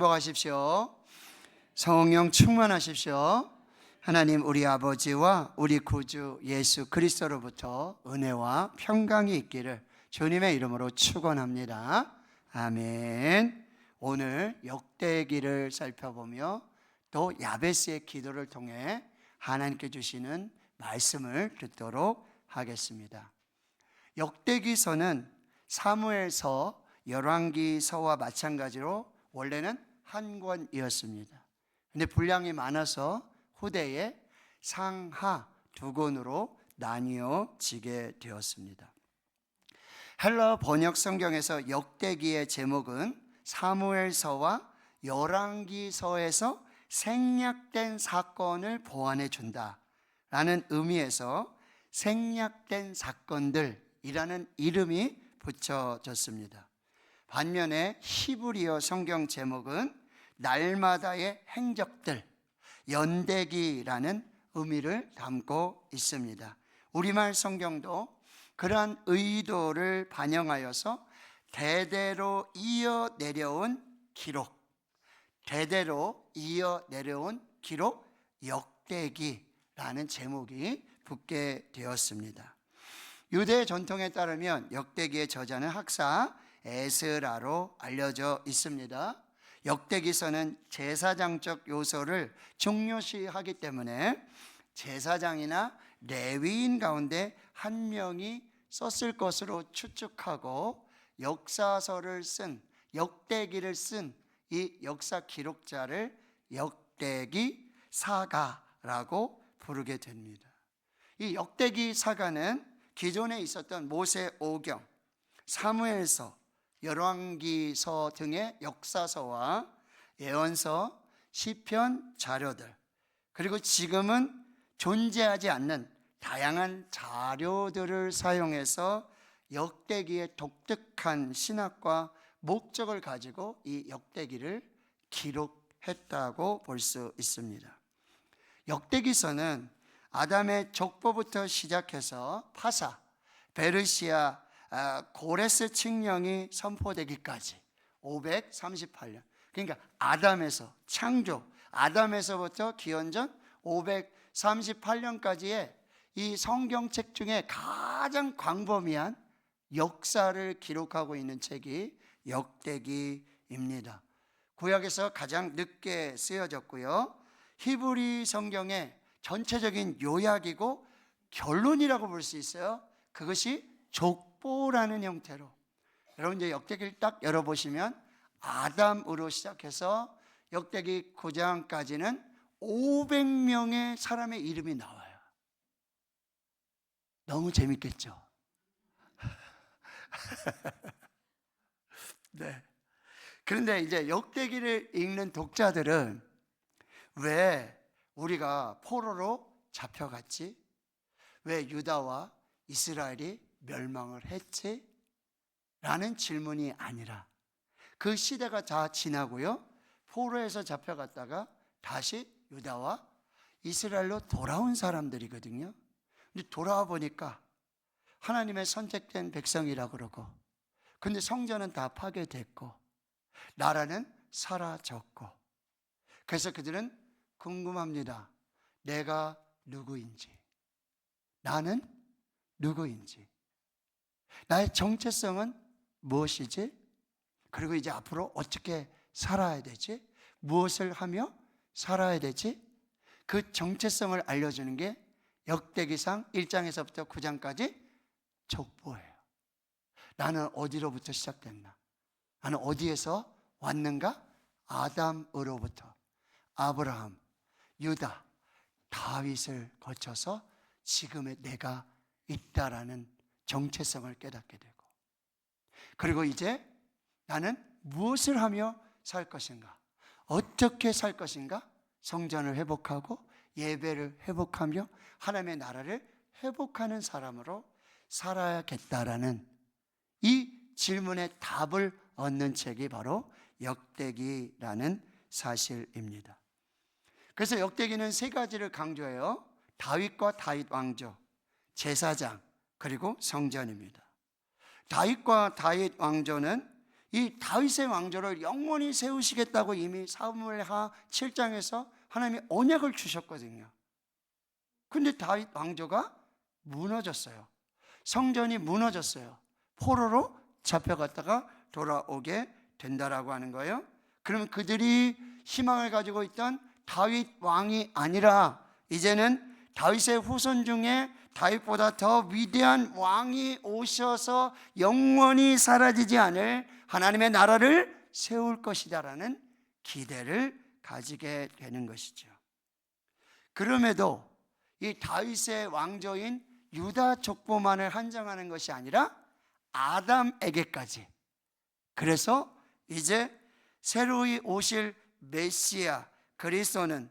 행복하십시오. 성령 충만하십시오. 하나님 우리 아버지와 우리 구주 예수 그리스도로부터 은혜와 평강이 있기를 주님의 이름으로 축원합니다. 아멘. 오늘 역대기를 살펴보며 또 야베스의 기도를 통해 하나님께 주시는 말씀을 듣도록 하겠습니다. 역대기서는 사무엘서, 열왕기서와 마찬가지로 원래는 한 권이었습니다. 근데 분량이 많아서 후대에 상하 두 권으로 나뉘어지게 되었습니다. 헬러 번역 성경에서 역대기의 제목은 사무엘서와 열왕기서에서 생략된 사건을 보완해 준다 라는 의미에서 생략된 사건들이라는 이름이 붙여졌습니다. 반면에 히브리어 성경 제목은 날마다의 행적들, 연대기라는 의미를 담고 있습니다. 우리말 성경도 그러한 의도를 반영하여서 대대로 이어 내려온 기록, 역대기라는 제목이 붙게 되었습니다. 유대 전통에 따르면 역대기의 저자는 학사 에스라로 알려져 있습니다. 역대기서는 제사장적 요소를 중요시하기 때문에 제사장이나 레위인 가운데 한 명이 썼을 것으로 추측하고 역사기를 쓴 이 역사 기록자를 역대기 사가라고 부르게 됩니다. 이 역대기 사가는 기존에 있었던 모세 오경, 사무엘서, 열왕기서 등의 역사서와 예언서, 시편 자료들, 그리고 지금은 존재하지 않는 다양한 자료들을 사용해서 역대기의 독특한 신학과 목적을 가지고 이 역대기를 기록했다고 볼 수 있습니다. 역대기서는 아담의 족보부터 시작해서 파사, 베르시아, 고레스 칙령이 선포되기까지 538년, 그러니까 아담에서 창조, 아담에서부터 기원전 538년까지의 이 성경책 중에 가장 광범위한 역사를 기록하고 있는 책이 역대기입니다. 구약에서 가장 늦게 쓰여졌고요, 히브리 성경의 전체적인 요약이고 결론이라고 볼 수 있어요. 그것이 족보라는 형태로, 여러분 이제 역대기를 딱 열어보시면 아담으로 시작해서 역대기 9장까지는 500명의 사람의 이름이 나와요. 너무 재밌겠죠? 네. 그런데 이제 역대기를 읽는 독자들은 왜 우리가 포로로 잡혀갔지? 왜 유다와 이스라엘이 멸망을 했지? 라는 질문이 아니라 그 시대가 다 지나고요, 포로에서 잡혀갔다가 다시 유다와 이스라엘로 돌아온 사람들이거든요. 근데 돌아와 보니까 하나님의 선택된 백성이라 그러고, 근데 성전은 다 파괴됐고 나라는 사라졌고, 그래서 그들은 궁금합니다. 내가 누구인지, 나는 누구인지, 나의 정체성은 무엇이지? 그리고 이제 앞으로 어떻게 살아야 되지? 무엇을 하며 살아야 되지? 그 정체성을 알려주는 게 역대기상 1장에서부터 9장까지 족보예요. 나는 어디로부터 시작됐나? 나는 어디에서 왔는가? 아담으로부터 아브라함, 유다, 다윗을 거쳐서 지금의 내가 있다라는 정체성을 깨닫게 되고, 그리고 이제 나는 무엇을 하며 살 것인가? 어떻게 살 것인가? 성전을 회복하고 예배를 회복하며 하나님의 나라를 회복하는 사람으로 살아야겠다라는 이 질문의 답을 얻는 책이 바로 역대기라는 사실입니다. 그래서 역대기는 세 가지를 강조해요. 다윗과 다윗 왕조, 제사장, 그리고 성전입니다. 다윗과 다윗 왕조는 이 다윗의 왕조를 영원히 세우시겠다고 이미 사무엘하 7장에서 하나님이 언약을 주셨거든요. 근데 다윗 왕조가 무너졌어요. 성전이 무너졌어요. 포로로 잡혀갔다가 돌아오게 된다라고 하는 거예요. 그러면 그들이 희망을 가지고 있던 다윗 왕이 아니라 이제는 다윗의 후손 중에 다윗보다 더 위대한 왕이 오셔서 영원히 사라지지 않을 하나님의 나라를 세울 것이다라는 기대를 가지게 되는 것이죠. 그럼에도 이 다윗의 왕조인 유다 족보만을 한정하는 것이 아니라 아담에게까지, 그래서 이제 새로이 오실 메시아 그리스도는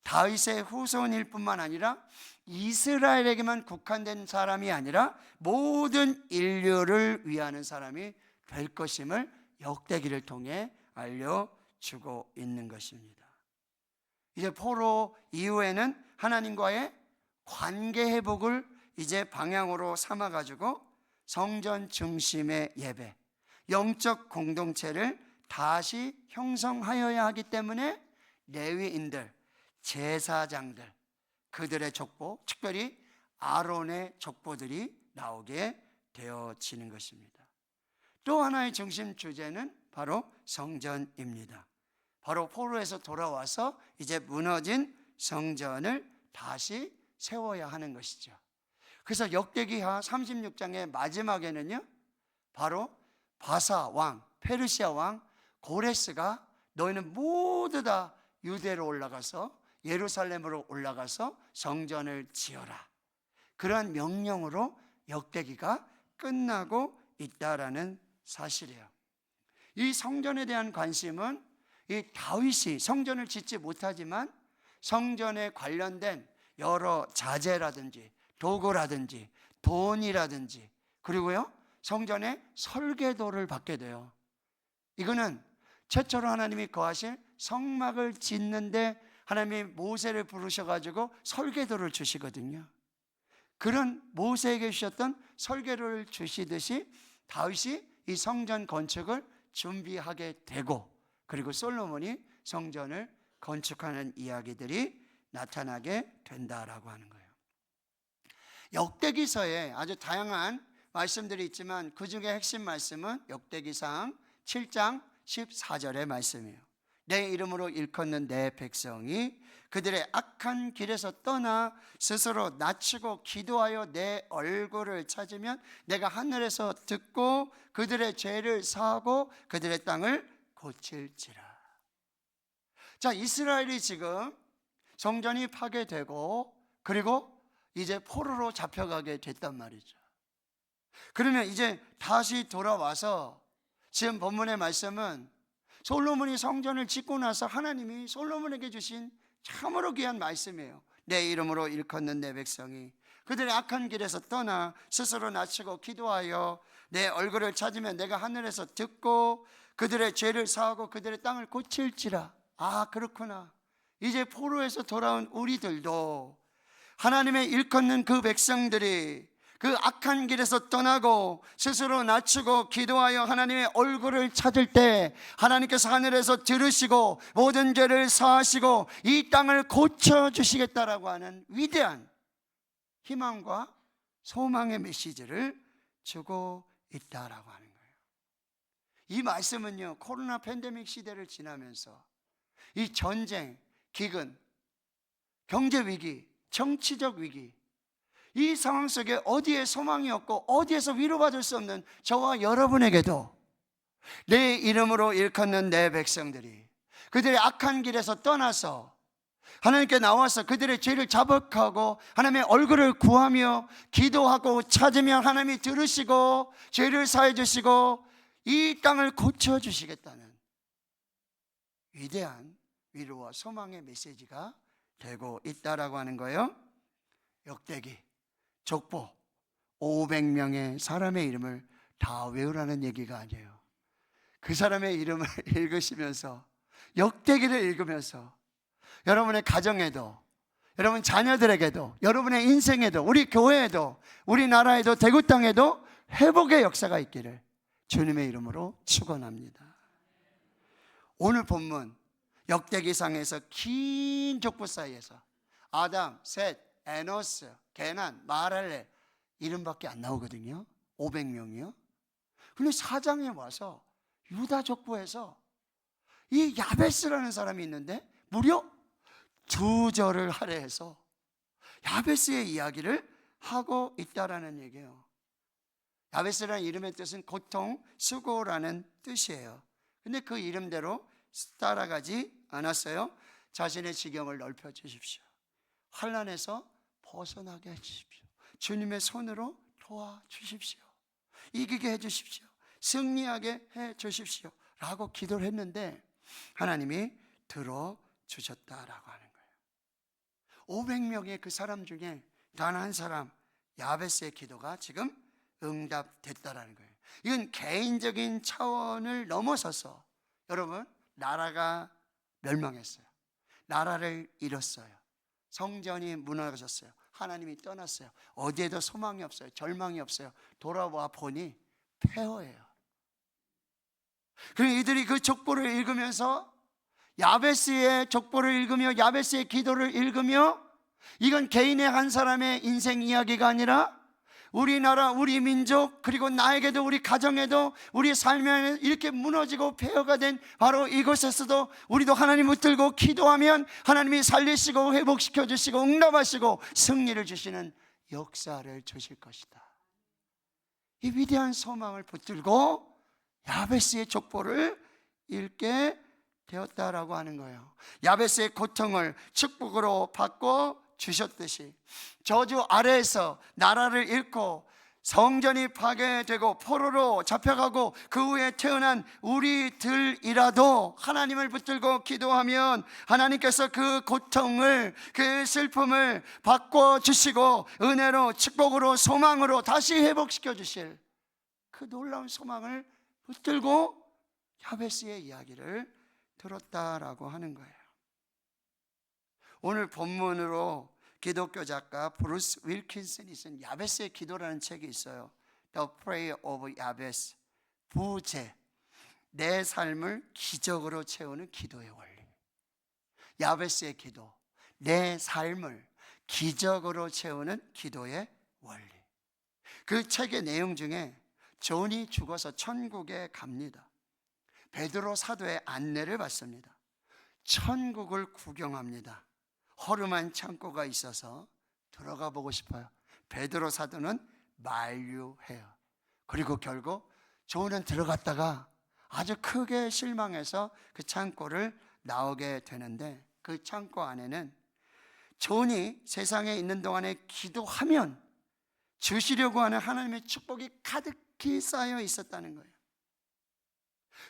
다윗의 후손일 뿐만 아니라 이스라엘에게만 국한된 사람이 아니라 모든 인류를 위하는 사람이 될 것임을 역대기를 통해 알려주고 있는 것입니다. 이제 포로 이후에는 하나님과의 관계 회복을 이제 방향으로 삼아가지고 성전 중심의 예배, 영적 공동체를 다시 형성하여야 하기 때문에 레위인들, 제사장들, 그들의 족보, 특별히 아론의 족보들이 나오게 되어지는 것입니다. 또 하나의 중심 주제는 바로 성전입니다. 바로 포로에서 돌아와서 이제 무너진 성전을 다시 세워야 하는 것이죠. 그래서 역대기하 36장의 마지막에는요, 바로 바사 왕, 페르시아 왕 고레스가 너희는 모두 다 유대로 올라가서 예루살렘으로 올라가서 성전을 지어라, 그러한 명령으로 역대기가 끝나고 있다라는 사실이에요. 이 성전에 대한 관심은 이 다윗이 성전을 짓지 못하지만 성전에 관련된 여러 자재라든지 도구라든지 돈이라든지, 그리고요 성전의 설계도를 받게 돼요. 이거는 최초로 하나님이 거하실 성막을 짓는데 하나님이 모세를 부르셔가지고 설계도를 주시거든요. 그런 모세에게 주셨던 설계도를 주시듯이 다윗이 이 성전 건축을 준비하게 되고, 그리고 솔로몬이 성전을 건축하는 이야기들이 나타나게 된다라고 하는 거예요. 역대기서에 아주 다양한 말씀들이 있지만 그 중에 핵심 말씀은 역대기상 7장 14절의 말씀이에요. 내 이름으로 일컫는 내 백성이 그들의 악한 길에서 떠나 스스로 낮추고 기도하여 내 얼굴을 찾으면 내가 하늘에서 듣고 그들의 죄를 사하고 그들의 땅을 고칠지라. 자, 이스라엘이 지금 성전이 파괴되고 그리고 이제 포로로 잡혀가게 됐단 말이죠. 그러면 이제 다시 돌아와서 지금 본문의 말씀은 솔로몬이 성전을 짓고 나서 하나님이 솔로몬에게 주신 참으로 귀한 말씀이에요. 내 이름으로 일컫는 내 백성이 그들의 악한 길에서 떠나 스스로 낮추고 기도하여 내 얼굴을 찾으면 내가 하늘에서 듣고 그들의 죄를 사하고 그들의 땅을 고칠지라. 아, 그렇구나. 이제 포로에서 돌아온 우리들도 하나님의 일컫는 그 백성들이 그 악한 길에서 떠나고 스스로 낮추고 기도하여 하나님의 얼굴을 찾을 때 하나님께서 하늘에서 들으시고 모든 죄를 사하시고 이 땅을 고쳐주시겠다라고 하는 위대한 희망과 소망의 메시지를 주고 있다라고 하는 거예요. 이 말씀은요, 코로나 팬데믹 시대를 지나면서 이 전쟁, 기근, 경제 위기, 정치적 위기, 이 상황 속에 어디에 소망이 없고 어디에서 위로받을 수 없는 저와 여러분에게도 내 이름으로 일컫는 내 백성들이 그들의 악한 길에서 떠나서 하나님께 나와서 그들의 죄를 자복하고 하나님의 얼굴을 구하며 기도하고 찾으면 하나님이 들으시고 죄를 사해 주시고 이 땅을 고쳐주시겠다는 위대한 위로와 소망의 메시지가 되고 있다라고 하는 거예요. 역대기, 족보 500명의 사람의 이름을 다 외우라는 얘기가 아니에요. 그 사람의 이름을 읽으시면서 역대기를 읽으면서 여러분의 가정에도, 여러분 자녀들에게도, 여러분의 인생에도, 우리 교회에도, 우리나라에도, 대구 땅에도 회복의 역사가 있기를 주님의 이름으로 축원합니다. 오늘 본문 역대기상에서 긴 족보 사이에서 아담, 셋, 에노스, 게난, 마랄레 이름밖에 안 나오거든요. 500명이요. 근데 4장에 와서 유다 족보에서 이 야베스라는 사람이 있는데 무려 2절을 할애해서 야베스의 이야기를 하고 있다라는 얘기예요. 야베스라는 이름의 뜻은 고통, 수고라는 뜻이에요. 근데 그 이름대로 따라가지 않았어요. 자신의 지경을 넓혀 주십시오. 환난에서 벗어나게 해주십시오. 주님의 손으로 도와주십시오. 이기게 해주십시오. 승리하게 해주십시오 라고 기도를 했는데 하나님이 들어주셨다라고 하는 거예요. 500명의 그 사람 중에 단 한 사람 야베스의 기도가 지금 응답됐다라는 거예요. 이건 개인적인 차원을 넘어서서 여러분, 나라가 멸망했어요. 나라를 잃었어요. 성전이 무너졌어요. 하나님이 떠났어요. 어디에도 소망이 없어요. 절망이 없어요. 돌아와 보니 폐허예요. 그럼 이들이 그 족보를 읽으면서 야베스의 족보를 읽으며 야베스의 기도를 읽으며 이건 개인의 한 사람의 인생 이야기가 아니라 우리나라, 우리 민족, 그리고 나에게도 우리 가정에도 우리 삶에 이렇게 무너지고 폐허가 된 바로 이곳에서도 우리도 하나님 붙들고 기도하면 하나님이 살리시고 회복시켜 주시고 응답하시고 승리를 주시는 역사를 주실 것이다. 이 위대한 소망을 붙들고 야베스의 족보를 읽게 되었다라고 하는 거예요. 야베스의 고통을 축복으로 바꿔 주셨듯이 저주 아래에서 나라를 잃고 성전이 파괴되고 포로로 잡혀가고 그 후에 태어난 우리들이라도 하나님을 붙들고 기도하면 하나님께서 그 고통을, 그 슬픔을 바꿔주시고 은혜로, 축복으로, 소망으로 다시 회복시켜 주실 그 놀라운 소망을 붙들고 야베스의 이야기를 들었다라고 하는 거예요. 오늘 본문으로 기독교 작가 브루스 윌킨슨이 쓴 야베스의 기도라는 책이 있어요. The Prayer of Jabez, 부제, 내 삶을 기적으로 채우는 기도의 원리. 야베스의 기도, 내 삶을 기적으로 채우는 기도의 원리. 그 책의 내용 중에 존이 죽어서 천국에 갑니다. 베드로 사도의 안내를 받습니다. 천국을 구경합니다. 허름한 창고가 있어서 들어가 보고 싶어요. 베드로 사도는 만류해요. 그리고 결국 존은 들어갔다가 아주 크게 실망해서 그 창고를 나오게 되는데 그 창고 안에는 존이 세상에 있는 동안에 기도하면 주시려고 하는 하나님의 축복이 가득히 쌓여 있었다는 거예요.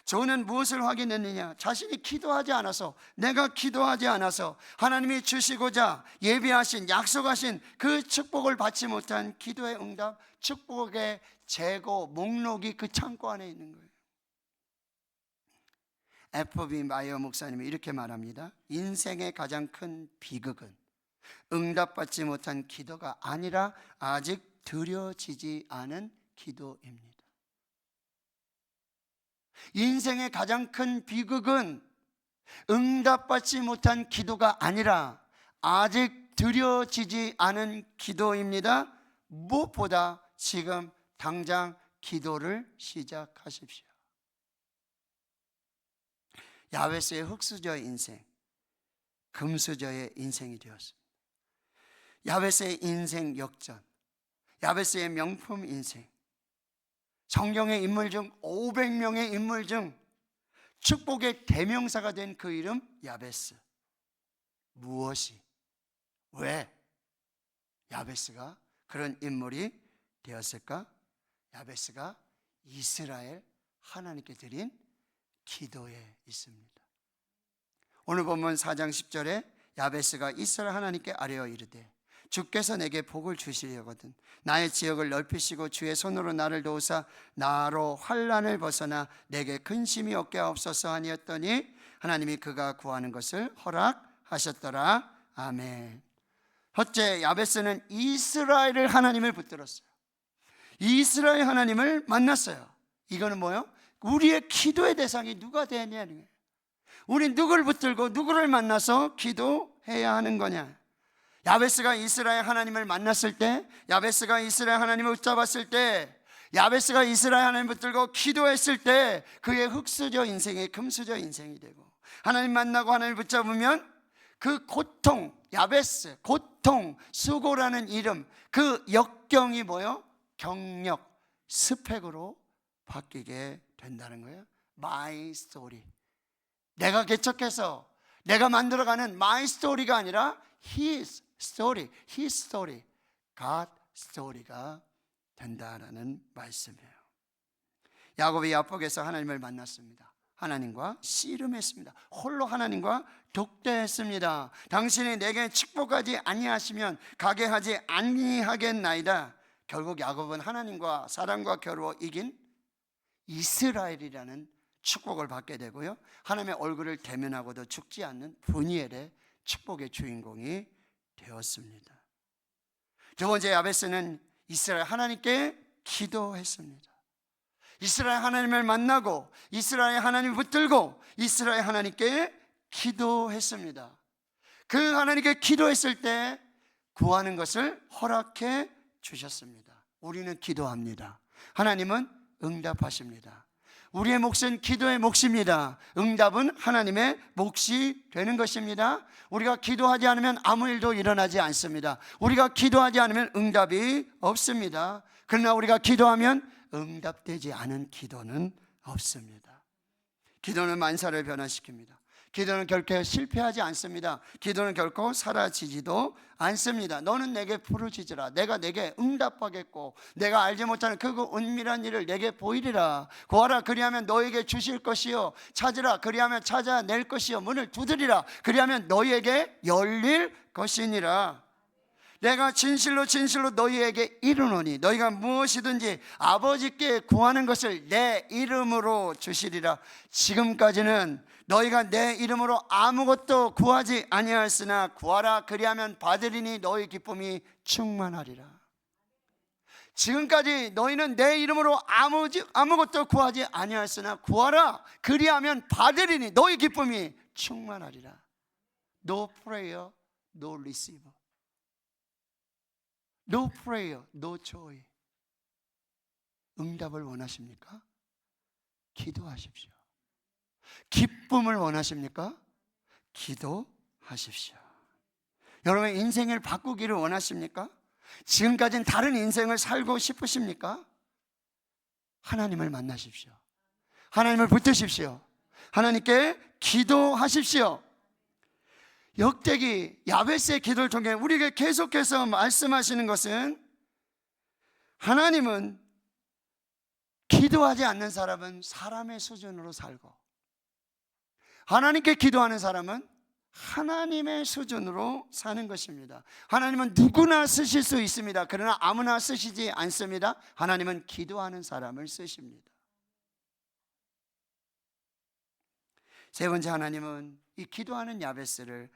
존은 무엇을 확인했느냐? 자신이 기도하지 않아서, 내가 기도하지 않아서 하나님이 주시고자 예비하신, 약속하신 그 축복을 받지 못한 기도의 응답, 축복의 재고 목록이 그 창고 안에 있는 거예요. F.B. 마이어 목사님이 이렇게 말합니다. 인생의 가장 큰 비극은 응답받지 못한 기도가 아니라 아직 드려지지 않은 기도입니다. 인생의 가장 큰 비극은 응답받지 못한 기도가 아니라 아직 드려지지 않은 기도입니다. 무엇보다 지금 당장 기도를 시작하십시오. 야베스의 흙수저의 인생, 금수저의 인생이 되었습니다. 야베스의 인생 역전, 야베스의 명품 인생, 성경의 인물 중 500명의 인물 중 축복의 대명사가 된 그 이름 야베스. 무엇이, 왜 야베스가 그런 인물이 되었을까? 야베스가 이스라엘 하나님께 드린 기도에 있습니다. 오늘 본문 4장 10절에 야베스가 이스라엘 하나님께 아뢰어 이르되 주께서 내게 복을 주시려거든 나의 지역을 넓히시고 주의 손으로 나를 도우사 나로 환난을 벗어나 내게 근심이 없게 하옵소서 하니었더니 하나님이 그가 구하는 것을 허락하셨더라. 아멘. 첫째, 야베스는 이스라엘을 하나님을 붙들었어요. 이스라엘 하나님을 만났어요. 이거는 뭐예요? 우리의 기도의 대상이 누가 되냐는 거예요. 우리 누구를 붙들고 누구를 만나서 기도해야 하는 거냐. 야베스가 이스라엘 하나님을 만났을 때, 야베스가 이스라엘 하나님을 붙잡았을 때, 야베스가 이스라엘 하나님 붙들고 기도했을 때 그의 흙수저 인생이 금수저 인생이 되고, 하나님 만나고 하나님 붙잡으면 그 고통, 야베스, 고통, 수고라는 이름, 그 역경이 뭐예요? 경력, 스펙으로 바뀌게 된다는 거예요. My story. 내가 개척해서 내가 만들어가는 my story가 아니라 his story, his story, God story가 된다라는 말씀이에요. 야곱이 야복에서 하나님을 만났습니다. 하나님과 씨름했습니다. 홀로 하나님과 독대했습니다. 당신이 내게 축복하지 아니하시면 가게 하지 아니하겠나이다. 결국 야곱은 하나님과 사람과 겨루어 이긴 이스라엘이라는 축복을 받게 되고요, 하나님의 얼굴을 대면하고도 죽지 않는 브니엘의 축복의 주인공이 되었습니다. 두 번째, 야베스는 이스라엘 하나님께 기도했습니다. 이스라엘 하나님을 만나고 이스라엘 하나님을 붙들고 이스라엘 하나님께 기도했습니다. 그 하나님께 기도했을 때 구하는 것을 허락해 주셨습니다. 우리는 기도합니다. 하나님은 응답하십니다. 우리의 몫은 기도의 몫입니다. 응답은 하나님의 몫이 되는 것입니다. 우리가 기도하지 않으면 아무 일도 일어나지 않습니다. 우리가 기도하지 않으면 응답이 없습니다. 그러나 우리가 기도하면 응답되지 않은 기도는 없습니다. 기도는 만사를 변화시킵니다. 기도는 결코 실패하지 않습니다. 기도는 결코 사라지지도 않습니다. 너는 내게 부르짖으라. 내가 내게 응답하겠고 내가 알지 못하는 그 은밀한 일을 내게 보이리라. 구하라, 그리하면 너에게 주실 것이요, 찾으라, 그리하면 찾아낼 것이요, 문을 두드리라, 그리하면 너희에게 열릴 것이니라. 내가 진실로 진실로 너희에게 이르노니 너희가 무엇이든지 아버지께 구하는 것을 내 이름으로 주시리라. 지금까지는 너희가 내 이름으로 아무것도 구하지 아니하였으나 구하라, 그리하면 받으리니 너희 기쁨이 충만하리라. 지금까지 너희는 내 이름으로 아무것도 구하지 아니하였으나 구하라, 그리하면 받으리니 너희 기쁨이 충만하리라. No prayer, no receive. No prayer, no joy. 응답을 원하십니까? 기도하십시오. 기쁨을 원하십니까? 기도하십시오. 여러분, 인생을 바꾸기를 원하십니까? 지금까지는 다른 인생을 살고 싶으십니까? 하나님을 만나십시오. 하나님을 붙드십시오. 하나님께 기도하십시오. 역대기 야베스의 기도를 통해 우리에게 계속해서 말씀하시는 것은, 하나님은 기도하지 않는 사람은 사람의 수준으로 살고, 하나님께 기도하는 사람은 하나님의 수준으로 사는 것입니다. 하나님은 누구나 쓰실 수 있습니다. 그러나 아무나 쓰시지 않습니다. 하나님은 기도하는 사람을 쓰십니다. 세 번째, 하나님은 이 기도하는 야베스를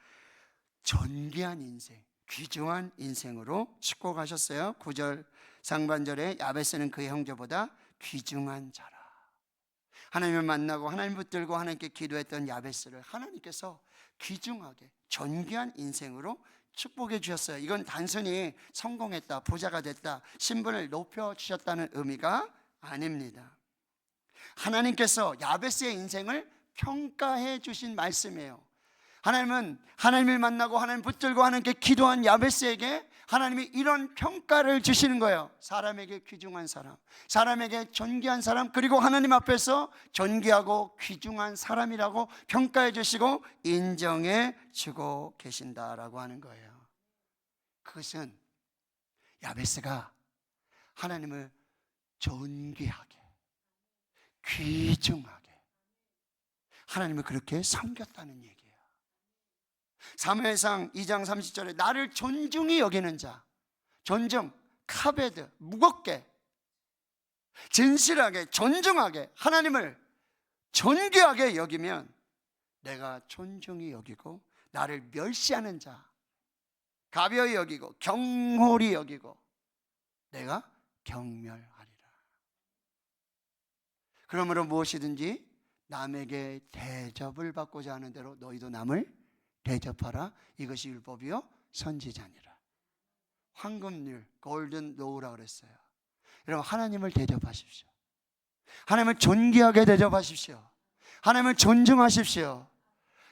존귀한 인생, 귀중한 인생으로 축복하셨어요. 9절 상반절에 야베스는 그의 형제보다 귀중한 자라. 하나님을 만나고 하나님 붙들고 하나님께 기도했던 야베스를 하나님께서 귀중하게 존귀한 인생으로 축복해 주셨어요. 이건 단순히 성공했다, 부자가 됐다, 신분을 높여주셨다는 의미가 아닙니다. 하나님께서 야베스의 인생을 평가해 주신 말씀이에요. 하나님은 하나님을 만나고 하나님 붙들고 하나님께 기도한 야베스에게 하나님이 이런 평가를 주시는 거예요. 사람에게 귀중한 사람, 사람에게 존귀한 사람, 그리고 하나님 앞에서 존귀하고 귀중한 사람이라고 평가해 주시고 인정해 주고 계신다라고 하는 거예요. 그것은 야베스가 하나님을 존귀하게, 귀중하게 하나님을 그렇게 섬겼다는 얘기예요. 사무엘상 2장 30절에 나를 존중히 여기는 자, 존중, 카베드, 무겁게, 진실하게, 존중하게 하나님을 존귀하게 여기면 내가 존중히 여기고, 나를 멸시하는 자 가벼이 여기고 경홀히 여기고 내가 경멸하리라. 그러므로 무엇이든지 남에게 대접을 받고자 하는 대로 너희도 남을 대접하라. 이것이 율법이요 선지자니라. 황금률, 골든 로우라 그랬어요. 여러분, 하나님을 대접하십시오. 하나님을 존귀하게 대접하십시오. 하나님을 존중하십시오.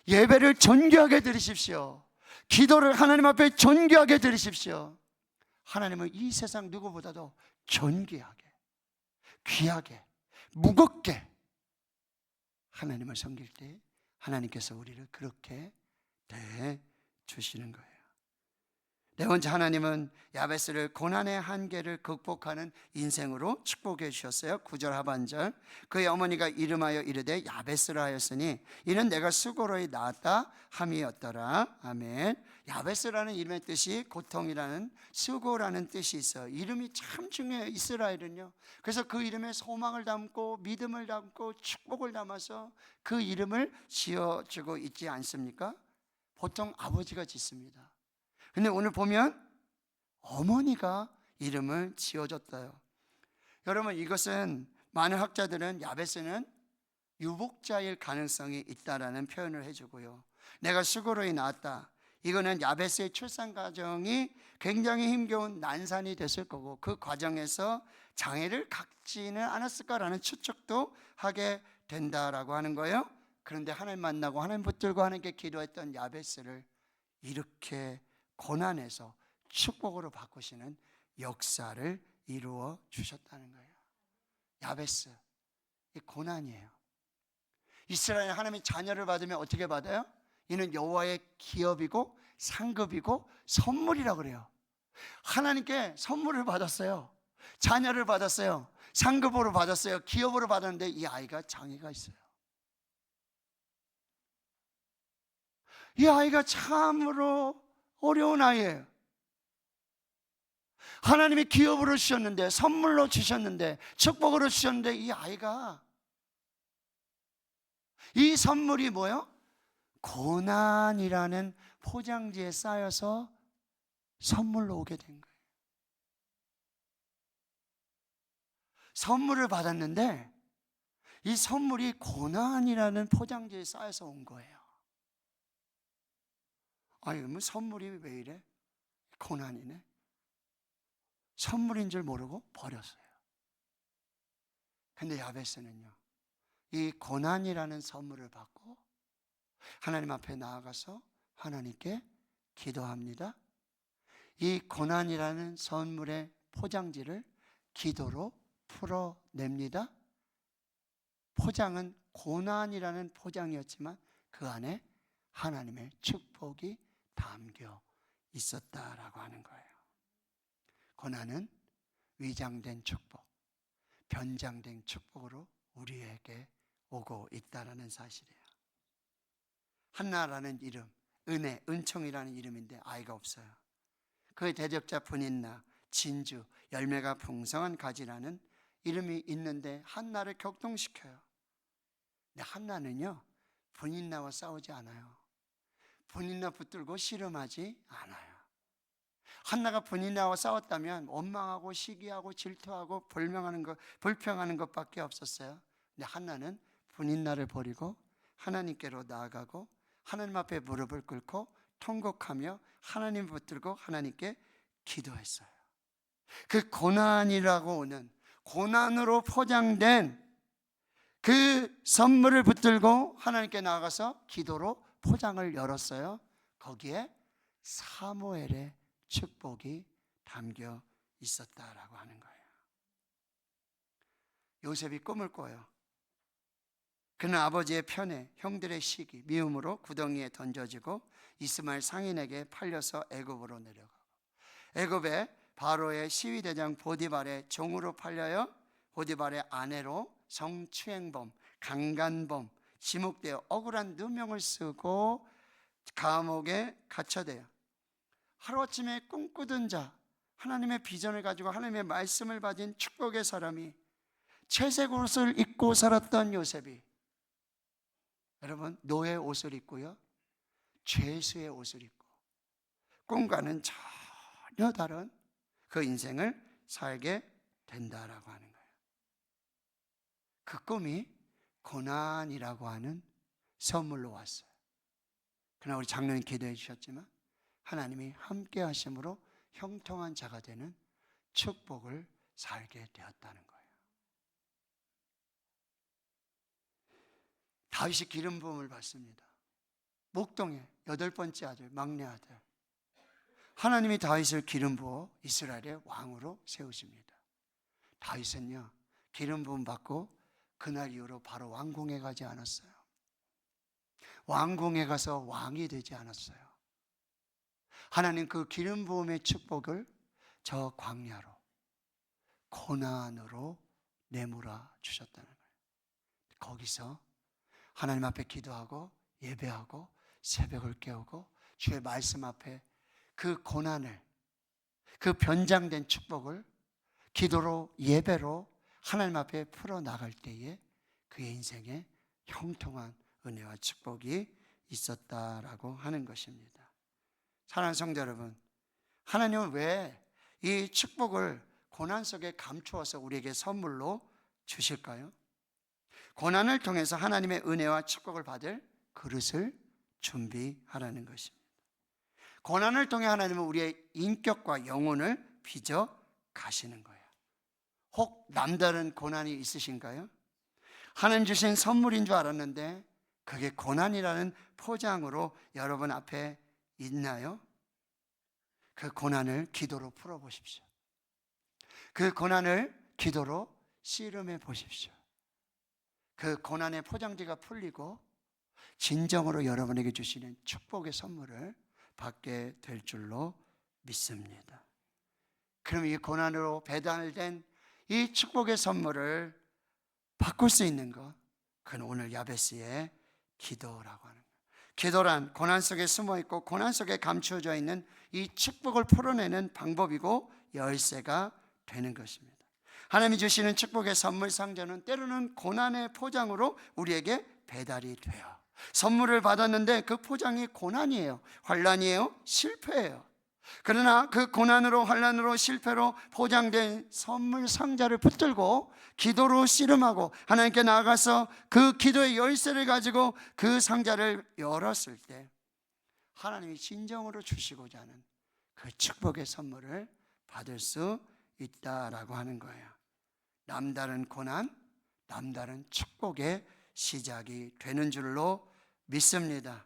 예배를 존귀하게 드리십시오. 기도를 하나님 앞에 존귀하게 드리십시오. 하나님은 이 세상 누구보다도 존귀하게, 귀하게, 무겁게 하나님을 섬길 때 하나님께서 우리를 그렇게 대해 주시는 거예요. 네 번째, 하나님은 야베스를 고난의 한계를 극복하는 인생으로 축복해 주셨어요. 9절 하반절, 그의 어머니가 이름하여 이르되 야베스라 하였으니 이는 내가 수고로이 낳았다 함이었더라. 아멘. 야베스라는 이름의 뜻이 고통이라는, 수고라는 뜻이 있어요. 이름이 참 중요해요, 이스라엘은요. 그래서 그 이름에 소망을 담고 믿음을 담고 축복을 담아서 그 이름을 지어주고 있지 않습니까? 보통 아버지가 짓습니다. 근데 오늘 보면 어머니가 이름을 지어줬어요. 여러분, 이것은 많은 학자들은 야베스는 유복자일 가능성이 있다라는 표현을 해주고요. 내가 수고로이 낳았다. 이거는 야베스의 출산 과정이 굉장히 힘겨운 난산이 됐을 거고 그 과정에서 장애를 갖지는 않았을까라는 추측도 하게 된다라고 하는 거예요. 그런데 하나님 만나고 하나님 붙들고 하나님께 기도했던 야베스를 이렇게 고난에서 축복으로 바꾸시는 역사를 이루어 주셨다는 거예요. 야베스, 이 고난이에요. 이스라엘 하나님이 자녀를 받으면 어떻게 받아요? 이는 여호와의 기업이고 상급이고 선물이라고 그래요. 하나님께 선물을 받았어요. 자녀를 받았어요. 상급으로 받았어요. 기업으로 받았는데 이 아이가 장애가 있어요. 이 아이가 참으로 어려운 아이예요. 하나님이 기업으로 주셨는데, 선물로 주셨는데, 축복으로 주셨는데 이 아이가, 이 선물이 뭐예요? 고난이라는 포장지에 쌓여서 선물로 오게 된 거예요. 선물을 받았는데 이 선물이 고난이라는 포장지에 쌓여서 온 거예요. 아니, 뭐 선물이 왜 이래? 고난이네. 선물인 줄 모르고 버렸어요. 근데 야베스는요, 이 고난이라는 선물을 받고 하나님 앞에 나아가서 하나님께 기도합니다. 이 고난이라는 선물의 포장지를 기도로 풀어냅니다. 포장은 고난이라는 포장이었지만 그 안에 하나님의 축복이 담겨 있었다라고 하는 거예요. 고난은 위장된 축복, 변장된 축복으로 우리에게 오고 있다라는 사실이에요. 한나라는 이름, 은혜, 은총이라는 이름인데 아이가 없어요. 그의 대적자 분인나, 진주, 열매가 풍성한 가지라는 이름이 있는데 한나를 격동시켜요. 근데 한나는요, 분인나와 싸우지 않아요. 분인나 붙들고 씨름하지 않아요. 한나가 분인나와 싸웠다면 원망하고 시기하고 질투하고 불평하는 것밖에 없었어요. 근데 한나는 분인나를 버리고 하나님께로 나아가고 하나님 앞에 무릎을 꿇고 통곡하며 하나님 붙들고 하나님께 기도했어요. 그 고난이라고 오는, 고난으로 포장된 그 선물을 붙들고 하나님께 나아가서 기도로 포장을 열었어요. 거기에 사무엘의 축복이 담겨 있었다라고 하는 거예요. 요셉이 꿈을 꿔요. 그는 아버지의 편애, 형들의 시기, 미움으로 구덩이에 던져지고 이스마엘 상인에게 팔려서 애굽으로 내려가고, 애굽의 바로의 시위대장 보디발의 종으로 팔려요. 보디발의 아내로 성추행범, 강간범, 지목되어 억울한 누명을 쓰고 감옥에 갇혀돼요. 하루아침에 꿈꾸던 자, 하나님의 비전을 가지고 하나님의 말씀을 가진 축복의 사람이 채색 옷을 입고 살았던 요셉이, 여러분, 노예 옷을 입고요, 죄수의 옷을 입고 꿈과는 전혀 다른 그 인생을 살게 된다라고 하는 거예요. 그 꿈이 고난이라고 하는 선물로 왔어요. 그러나 우리 장로님 기도해 주셨지만 하나님이 함께 하심으로 형통한 자가 되는 축복을 살게 되었다는 거예요. 다윗이 기름 부음을 받습니다. 목동의 8번째 아들, 막내 아들. 하나님이 다윗을 기름 부어 이스라엘의 왕으로 세우십니다. 다윗은요, 기름 부음 받고 그날 이후로 바로 왕궁에 가지 않았어요. 왕궁에 가서 왕이 되지 않았어요. 하나님 그 기름 부음의 축복을 저 광야로, 고난으로 내몰아 주셨다는 거예요. 거기서 하나님 앞에 기도하고 예배하고 새벽을 깨우고 주의 말씀 앞에 그 고난을, 그 변장된 축복을 기도로 예배로 하나님 앞에 풀어나갈 때에 그의 인생에 형통한 은혜와 축복이 있었다라고 하는 것입니다. 사랑하는 성도 여러분, 하나님은 왜 이 축복을 고난 속에 감추어서 우리에게 선물로 주실까요? 고난을 통해서 하나님의 은혜와 축복을 받을 그릇을 준비하라는 것입니다. 고난을 통해 하나님은 우리의 인격과 영혼을 빚어 가시는 거예요. 혹 남다른 고난이 있으신가요? 하나님 주신 선물인 줄 알았는데 그게 고난이라는 포장으로 여러분 앞에 있나요? 그 고난을 기도로 풀어보십시오. 그 고난을 기도로 씨름해 보십시오. 그 고난의 포장지가 풀리고 진정으로 여러분에게 주시는 축복의 선물을 받게 될 줄로 믿습니다. 그럼 이 고난으로 배달된 이 축복의 선물을 바꿀 수 있는 것, 그건 오늘 야베스의 기도라고 하는 거예요. 기도란 고난 속에 숨어있고 고난 속에 감추어져 있는 이 축복을 풀어내는 방법이고 열쇠가 되는 것입니다. 하나님이 주시는 축복의 선물 상자는 때로는 고난의 포장으로 우리에게 배달이 돼요. 선물을 받았는데 그 포장이 고난이에요, 환난이에요, 실패예요. 그러나 그 고난으로 환난으로 실패로 포장된 선물 상자를 붙들고 기도로 씨름하고 하나님께 나아가서 그 기도의 열쇠를 가지고 그 상자를 열었을 때 하나님이 진정으로 주시고자 하는 그 축복의 선물을 받을 수 있다라고 하는 거예요. 남다른 고난, 남다른 축복의 시작이 되는 줄로 믿습니다.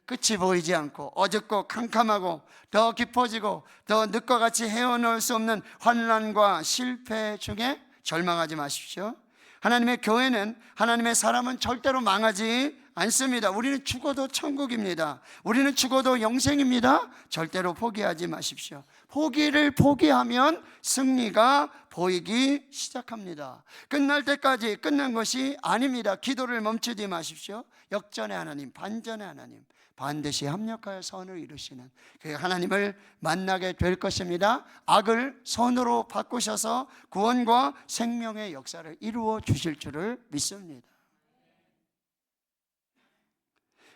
끝이 보이지 않고 어둡고 캄캄하고 더 깊어지고 더 늪과 같이 헤어놓을 수 없는 환난과 실패 중에 절망하지 마십시오. 하나님의 교회는, 하나님의 사람은 절대로 망하지 않습니다. 우리는 죽어도 천국입니다. 우리는 죽어도 영생입니다. 절대로 포기하지 마십시오. 포기를 포기하면 승리가 보이기 시작합니다. 끝날 때까지 끝난 것이 아닙니다. 기도를 멈추지 마십시오. 역전의 하나님, 반전의 하나님, 반드시 합력하여 선을 이루시는 그 하나님을 만나게 될 것입니다. 악을 선으로 바꾸셔서 구원과 생명의 역사를 이루어 주실 줄을 믿습니다.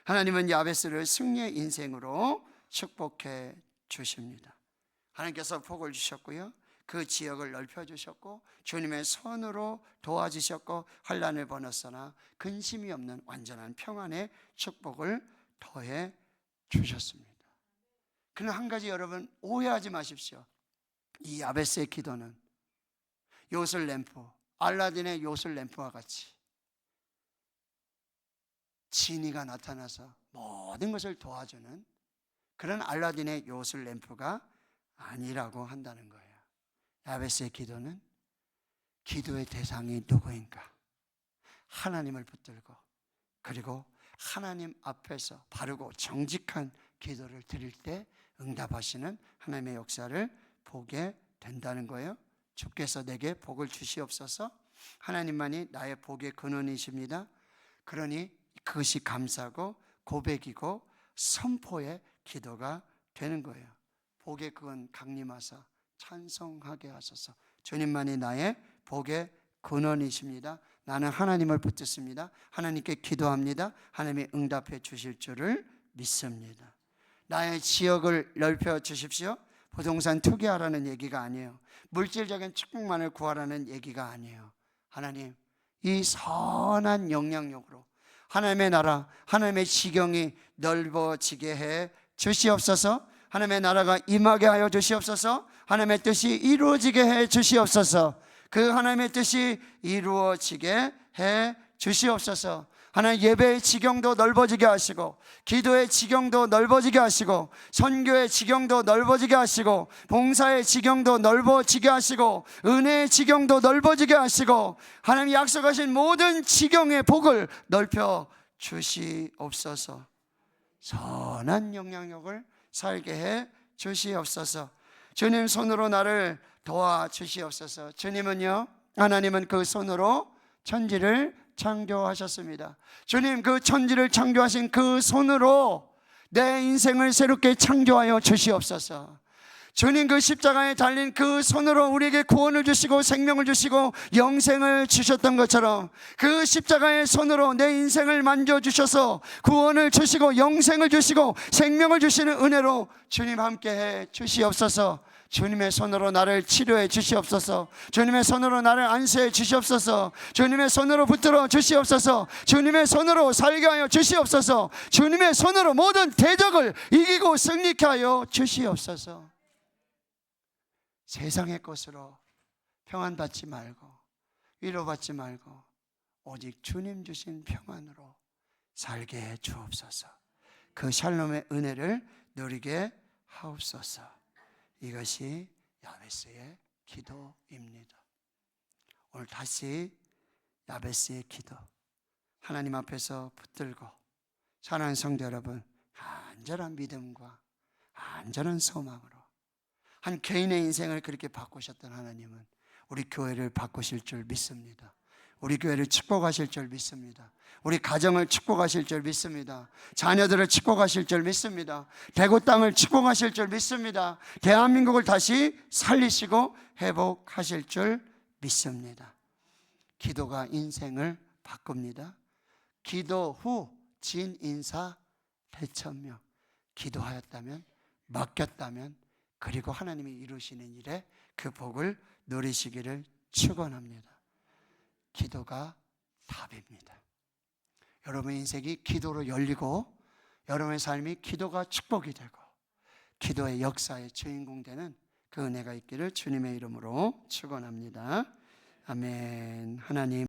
하나님은 야베스를 승리의 인생으로 축복해 주십니다. 하나님께서 복을 주셨고요, 그 지역을 넓혀주셨고 주님의 손으로 도와주셨고 환난을 번었으나 근심이 없는 완전한 평안의 축복을 더해 주셨습니다. 그러나 한 가지 여러분 오해하지 마십시오. 이 야베스의 기도는 요술 램프, 알라딘의 요술 램프와 같이 진이가 나타나서 모든 것을 도와주는 그런 알라딘의 요술 램프가 아니라고 한다는 거예요. 야베스의 기도는 기도의 대상이 누구인가? 하나님을 붙들고 그리고 하나님 앞에서 바르고 정직한 기도를 드릴 때 응답하시는 하나님의 역사를 보게 된다는 거예요. 주께서 내게 복을 주시옵소서. 하나님만이 나의 복의 근원이십니다. 그러니 그것이 감사고 고백이고 선포의 기도가 되는 거예요. 복의 근원 강림하사 찬송하게 하소서. 주님만이 나의 복의 근원이십니다. 나는 하나님을 붙잡습니다. 하나님께 기도합니다. 하나님이 응답해 주실 줄을 믿습니다. 나의 지역을 넓혀 주십시오. 부동산 투기하라는 얘기가 아니에요. 물질적인 축복만을 구하라는 얘기가 아니에요. 하나님, 이 선한 영향력으로 하나님의 나라, 하나님의 지경이 넓어지게 해 주시옵소서. 하나님의 나라가 임하게 하여 주시옵소서. 하나님의 뜻이 이루어지게 해 주시옵소서. 그 하나님의 뜻이 이루어지게 해 주시옵소서. 하나님, 예배의 지경도 넓어지게 하시고, 기도의 지경도 넓어지게 하시고, 선교의 지경도 넓어지게 하시고, 봉사의 지경도 넓어지게 하시고, 은혜의 지경도 넓어지게 하시고, 하나님 약속하신 모든 지경의 복을 넓혀 주시옵소서. 선한 영향력을 살게 해 주시옵소서. 주님 손으로 나를 도와 주시옵소서. 주님은요, 하나님은 그 손으로 천지를 창조하셨습니다. 주님, 그 천지를 창조하신 그 손으로 내 인생을 새롭게 창조하여 주시옵소서. 주님, 그 십자가에 달린 그 손으로 우리에게 구원을 주시고 생명을 주시고 영생을 주셨던 것처럼, 그 십자가의 손으로 내 인생을 만져주셔서 구원을 주시고 영생을 주시고 생명을 주시는 은혜로 주님 함께해 주시옵소서. 주님의 손으로 나를 치료해 주시옵소서. 주님의 손으로 나를 안수해 주시옵소서. 주님의 손으로 붙들어 주시옵소서. 주님의 손으로 살게 하여 주시옵소서. 주님의 손으로 모든 대적을 이기고 승리케 하여 주시옵소서. 세상의 것으로 평안받지 말고 위로받지 말고 오직 주님 주신 평안으로 살게 해 주옵소서. 그 샬롬의 은혜를 누리게 하옵소서. 이것이 야베스의 기도입니다. 오늘 다시 야베스의 기도, 하나님 앞에서 붙들고, 사랑하는 성도 여러분, 간절한 믿음과 간절한 소망으로 한 개인의 인생을 그렇게 바꾸셨던 하나님은 우리 교회를 바꾸실 줄 믿습니다. 우리 교회를 축복하실 줄 믿습니다. 우리 가정을 축복하실 줄 믿습니다. 자녀들을 축복하실 줄 믿습니다. 대구 땅을 축복하실 줄 믿습니다. 대한민국을 다시 살리시고 회복하실 줄 믿습니다. 기도가 인생을 바꿉니다. 기도 후 진인사 대천명. 기도하였다면, 맡겼다면, 그리고 하나님이 이루시는 일에 그 복을 누리시기를 축원합니다. 기도가 답입니다. 여러분의 인생이 기도로 열리고, 여러분의 삶이 기도가 축복이 되고, 기도의 역사의 주인공 되는 그 은혜가 있기를 주님의 이름으로 축원합니다. 아멘. 하나님,